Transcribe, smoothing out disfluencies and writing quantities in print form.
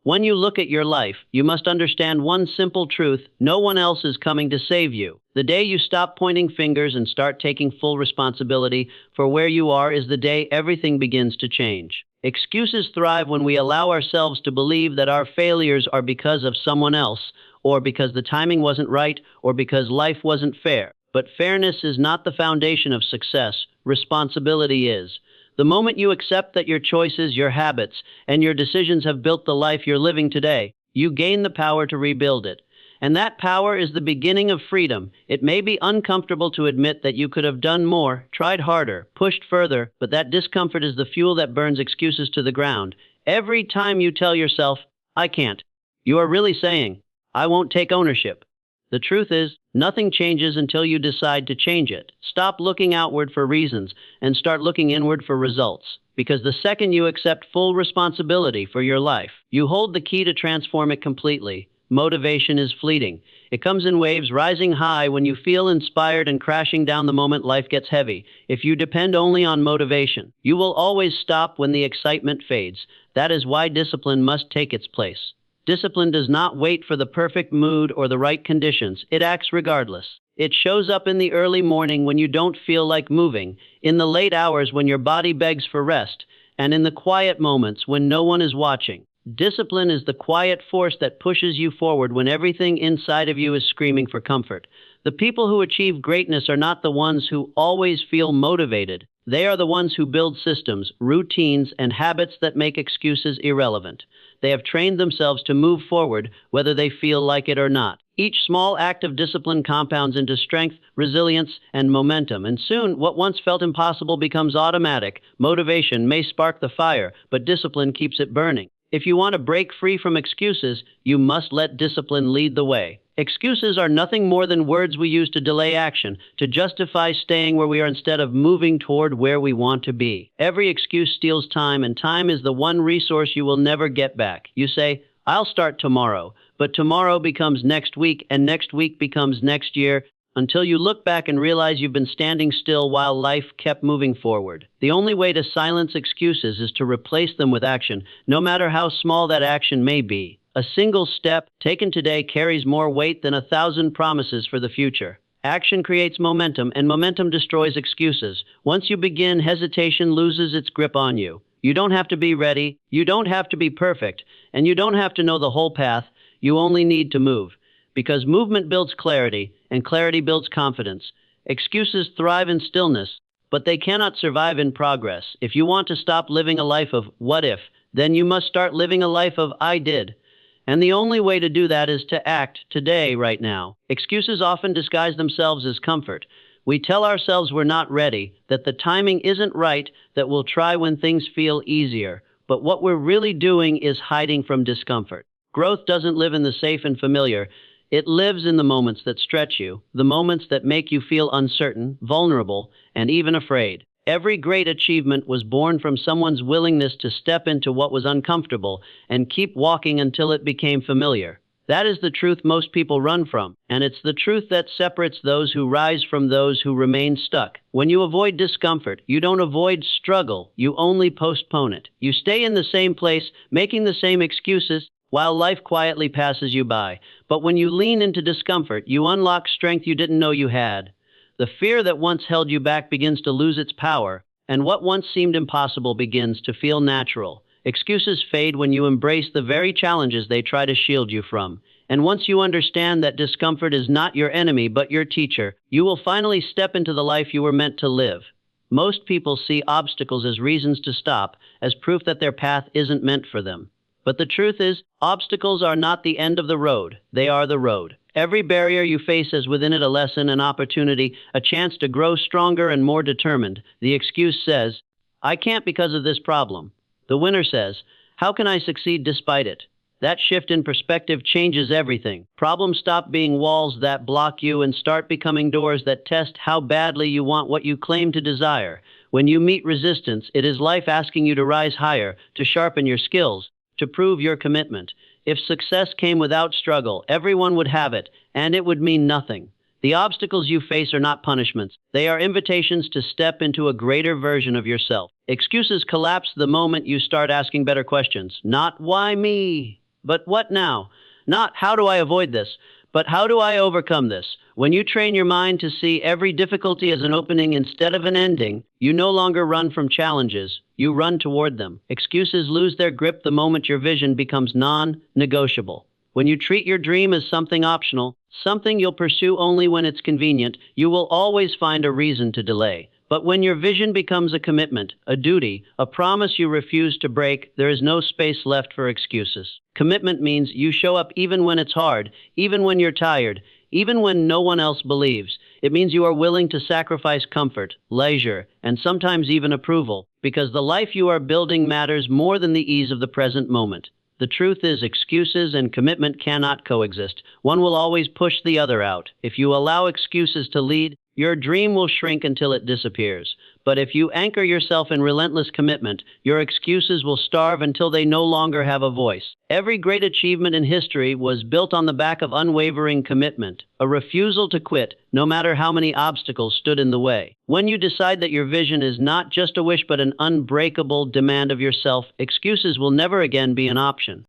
When you look at your life, you must understand one simple truth: no one else is coming to save you. The day you stop pointing fingers and start taking full responsibility for where you are is the day everything begins to change. Excuses thrive when we allow ourselves to believe that our failures are because of someone else, or because the timing wasn't right, or because life wasn't fair. But fairness is not the foundation of success. Responsibility is. The moment you accept that your choices, your habits, and your decisions have built the life you're living today, you gain the power to rebuild it. And that power is the beginning of freedom. It may be uncomfortable to admit that you could have done more, tried harder, pushed further, but that discomfort is the fuel that burns excuses to the ground. Every time you tell yourself, "I can't," you are really saying, "I won't take ownership." The truth is, nothing changes until you decide to change it. Stop looking outward for reasons and start looking inward for results. Because the second you accept full responsibility for your life, you hold the key to transform it completely. Motivation is fleeting. It comes in waves, rising high when you feel inspired and crashing down the moment life gets heavy. If you depend only on motivation, you will always stop when the excitement fades. That is why discipline must take its place. Discipline does not wait for the perfect mood or the right conditions. It acts regardless. It shows up in the early morning when you don't feel like moving, in the late hours when your body begs for rest, and in the quiet moments when no one is watching. Discipline is the quiet force that pushes you forward when everything inside of you is screaming for comfort. The people who achieve greatness are not the ones who always feel motivated. They are the ones who build systems, routines, and habits that make excuses irrelevant. They have trained themselves to move forward whether they feel like it or not. Each small act of discipline compounds into strength, resilience, and momentum, and soon what once felt impossible becomes automatic. Motivation may spark the fire, but discipline keeps it burning. If you want to break free from excuses, you must let discipline lead the way. Excuses are nothing more than words we use to delay action, to justify staying where we are instead of moving toward where we want to be. Every excuse steals time, and time is the one resource you will never get back. You say, "I'll start tomorrow," but tomorrow becomes next week, and next week becomes next year, until you look back and realize you've been standing still while life kept moving forward. The only way to silence excuses is to replace them with action, no matter how small that action may be. A single step taken today carries more weight than 1,000 promises for the future. Action creates momentum, and momentum destroys excuses. Once you begin, hesitation loses its grip on you. You don't have to be ready, you don't have to be perfect, and you don't have to know the whole path. You only need to move. Because movement builds clarity, and clarity builds confidence. Excuses thrive in stillness, but they cannot survive in progress. If you want to stop living a life of "what if," then you must start living a life of "I did." And the only way to do that is to act today, right now. Excuses often disguise themselves as comfort. We tell ourselves we're not ready, that the timing isn't right, that we'll try when things feel easier. But what we're really doing is hiding from discomfort. Growth doesn't live in the safe and familiar. It lives in the moments that stretch you, the moments that make you feel uncertain, vulnerable, and even afraid. Every great achievement was born from someone's willingness to step into what was uncomfortable and keep walking until it became familiar. That is the truth most people run from, and it's the truth that separates those who rise from those who remain stuck. When you avoid discomfort, you don't avoid struggle, you only postpone it. You stay in the same place, making the same excuses, while life quietly passes you by. But when you lean into discomfort, you unlock strength you didn't know you had. The fear that once held you back begins to lose its power, and what once seemed impossible begins to feel natural. Excuses fade when you embrace the very challenges they try to shield you from. And once you understand that discomfort is not your enemy but your teacher, you will finally step into the life you were meant to live. Most people see obstacles as reasons to stop, as proof that their path isn't meant for them. But the truth is, obstacles are not the end of the road, they are the road. Every barrier you face has within it a lesson, an opportunity, a chance to grow stronger and more determined. The excuse says, "I can't because of this problem." The winner says, "How can I succeed despite it?" That shift in perspective changes everything. Problems stop being walls that block you and start becoming doors that test how badly you want what you claim to desire. When you meet resistance, it is life asking you to rise higher, to sharpen your skills, to prove your commitment. If success came without struggle, everyone would have it, and it would mean nothing. The obstacles you face are not punishments. They are invitations to step into a greater version of yourself. Excuses collapse the moment you start asking better questions. Not "why me?" But what now? Not how do I avoid this, but how do I overcome this? When you train your mind to see every difficulty as an opening instead of an ending, you no longer run from challenges, you run toward them. Excuses lose their grip the moment your vision becomes non-negotiable. When you treat your dream as something optional, something you'll pursue only when it's convenient, you will always find a reason to delay. But when your vision becomes a commitment, a duty, a promise you refuse to break, there is no space left for excuses. Commitment means you show up even when it's hard, even when you're tired, even when no one else believes. It means you are willing to sacrifice comfort, leisure, and sometimes even approval, because the life you are building matters more than the ease of the present moment. The truth is, excuses and commitment cannot coexist. One will always push the other out. If you allow excuses to lead, your dream will shrink until it disappears. But if you anchor yourself in relentless commitment, your excuses will starve until they no longer have a voice. Every great achievement in history was built on the back of unwavering commitment, a refusal to quit, no matter how many obstacles stood in the way. When you decide that your vision is not just a wish but an unbreakable demand of yourself, excuses will never again be an option.